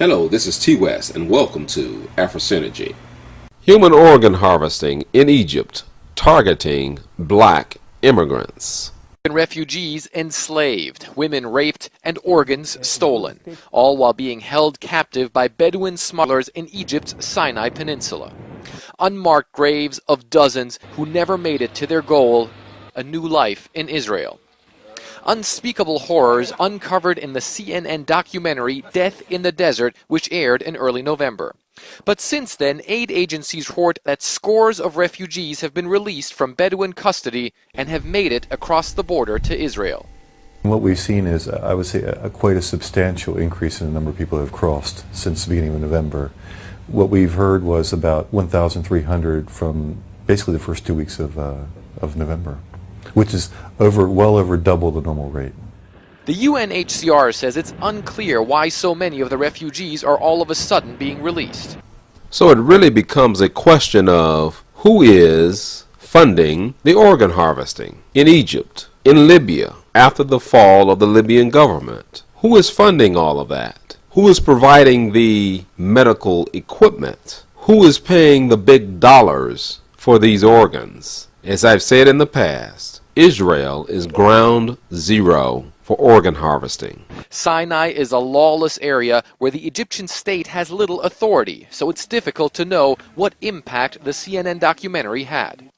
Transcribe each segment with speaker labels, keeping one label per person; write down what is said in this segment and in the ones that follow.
Speaker 1: Hello, this is T West, and welcome to AfroSynergy.
Speaker 2: Human organ harvesting in Egypt, targeting black immigrants.
Speaker 3: Refugees enslaved, women raped, and organs stolen, all while being held captive by Bedouin smugglers in Egypt's Sinai Peninsula. Unmarked graves of dozens who never made it to their goal, a new life in Israel. Unspeakable horrors uncovered in the CNN documentary Death in the Desert, which aired in early November. But since then, aid agencies report that scores of refugees have been released from Bedouin custody and have made it across the border to Israel.
Speaker 4: What we've seen is, I would say, quite a substantial increase in the number of people who have crossed since the beginning of November. What we've heard was about 1,300 from basically the first 2 weeks of November, which is well over double the normal rate.
Speaker 3: The UNHCR says it's unclear why so many of the refugees are all of a sudden being released.
Speaker 2: So it really becomes a question of who is funding the organ harvesting in Egypt, in Libya, after the fall of the Libyan government. Who is funding all of that? Who is providing the medical equipment? Who is paying the big dollars for these organs? As I've said in the past, Israel is ground zero for organ harvesting.
Speaker 3: Sinai is a lawless area where the Egyptian state has little authority, so it's difficult to know what impact the CNN documentary had.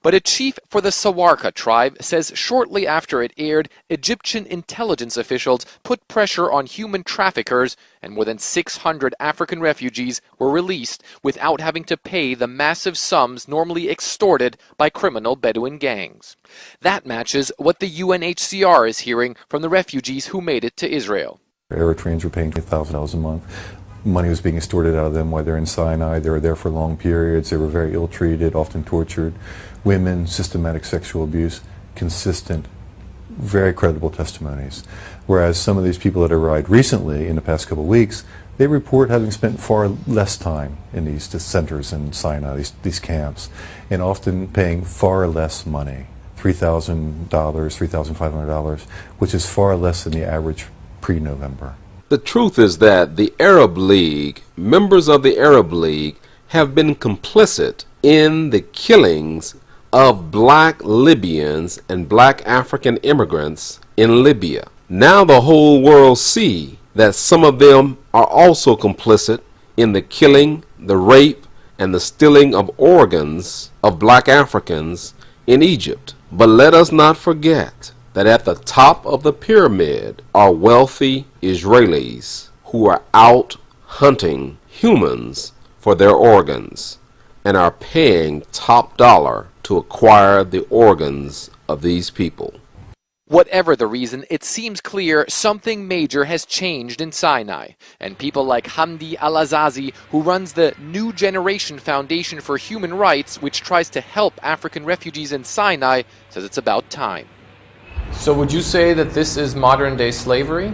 Speaker 3: But a chief for the Sawarka tribe says shortly after it aired, Egyptian intelligence officials put pressure on human traffickers, and more than 600 African refugees were released without having to pay the massive sums normally extorted by criminal Bedouin gangs. That matches what the UNHCR is hearing from the refugees who made it to Israel.
Speaker 4: Eritreans were paying $20,000 a month. Money was being extorted out of them while they're in Sinai. They were there for long periods. They were very ill-treated, often tortured. Women, systematic sexual abuse, consistent, very credible testimonies. Whereas some of these people that arrived recently, in the past couple of weeks, they report having spent far less time in these centers in Sinai, these camps, and often paying far less money, $3,000, $3,500, which is far less than the average pre-November.
Speaker 2: The truth is that the Arab League, members of the Arab League, have been complicit in the killings of black Libyans and black African immigrants in Libya. Now the whole world see that some of them are also complicit in the killing, the rape, and the stealing of organs of black Africans in Egypt. But let us not forget that at the top of the pyramid are wealthy Israelis who are out hunting humans for their organs and are paying top dollar to acquire the organs of these people.
Speaker 3: Whatever the reason, it seems clear something major has changed in Sinai, and people like Hamdi Al-Azazi, who runs the New Generation Foundation for Human Rights, which tries to help African refugees in Sinai, says it's about time.
Speaker 5: So would you say that this is modern-day slavery?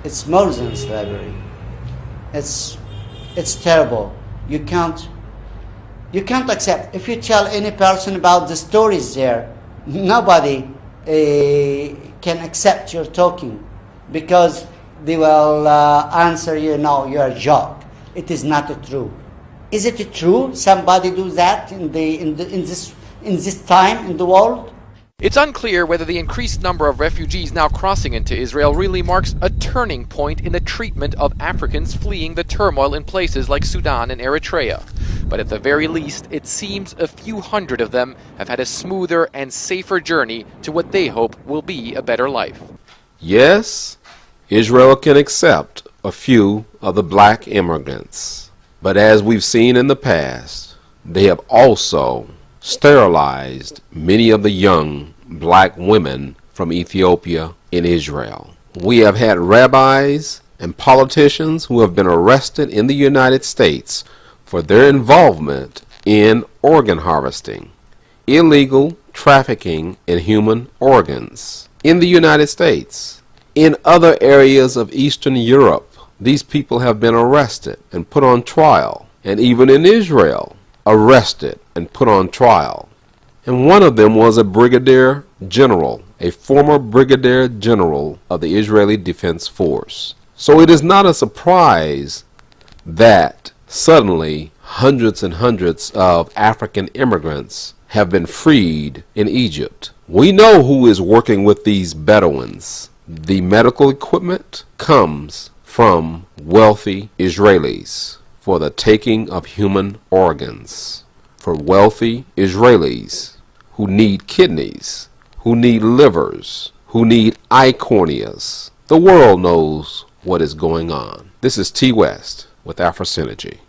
Speaker 6: It's more than slavery. It's terrible. You can't accept. If you tell any person about the stories there, nobody can accept your talking, because they will answer you, no, you're a joke. It is not true. Is it true? Somebody do that in this time in the world?
Speaker 3: It's unclear whether the increased number of refugees now crossing into Israel really marks a turning point in the treatment of Africans fleeing the turmoil in places like Sudan and Eritrea. But at the very least, it seems a few hundred of them have had a smoother and safer journey to what they hope will be a better life.
Speaker 2: Yes, Israel can accept a few of the black immigrants. But as we've seen in the past, they have also sterilized many of the young black women from Ethiopia in Israel. We have had rabbis and politicians who have been arrested in the United States for their involvement in organ harvesting, illegal trafficking in human organs in the United States. In other areas of Eastern Europe, these people have been arrested and put on trial, and even in Israel, arrested and put on trial. And one of them was a brigadier general, a former brigadier general of the Israeli Defense Force. So it is not a surprise that suddenly hundreds and hundreds of African immigrants have been freed in Egypt. We know who is working with these Bedouins. The medical equipment comes from wealthy Israelis for the taking of human organs. For wealthy Israelis who need kidneys, who need livers, who need eye corneas. The world knows what is going on. This is T. West with Afrosynergy.